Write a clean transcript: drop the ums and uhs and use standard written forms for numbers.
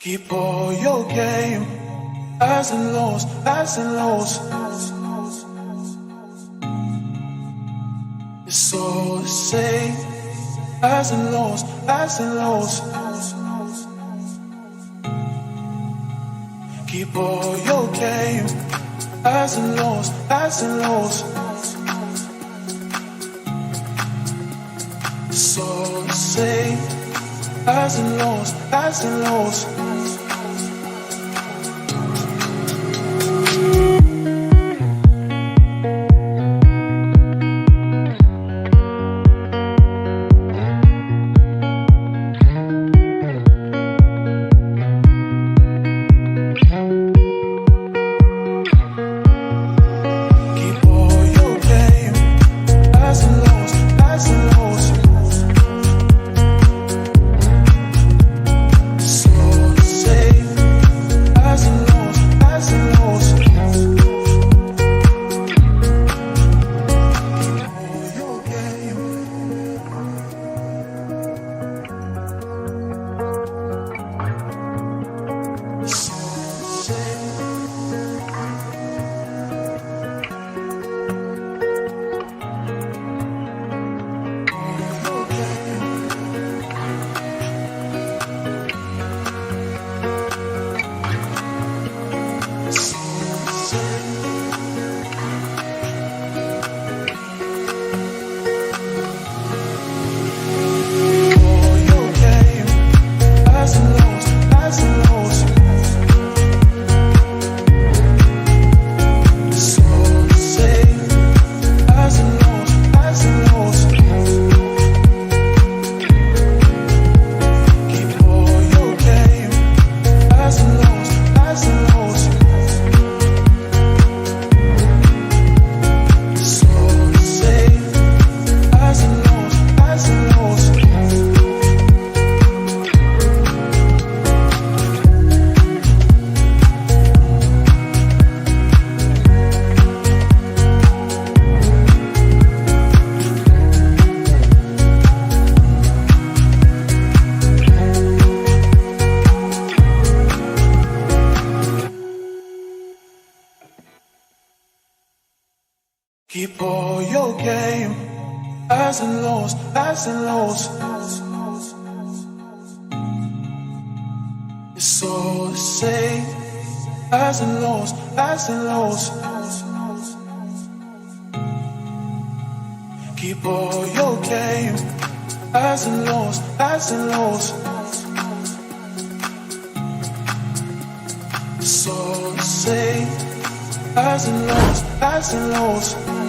Keep all your game, highs and lows, highs and lows. It's all the same, highs and lows, highs and lows. Keep all your game, highs and lows, highs and lows. It's all the same, highs and lows, highs and lows. Keep all your game, highs and lows, highs and lows. It's all the same, highs and lows, highs and lows. Keep all your game, highs and lows, highs and lows. It's all the same, highs and lows, highs and lows.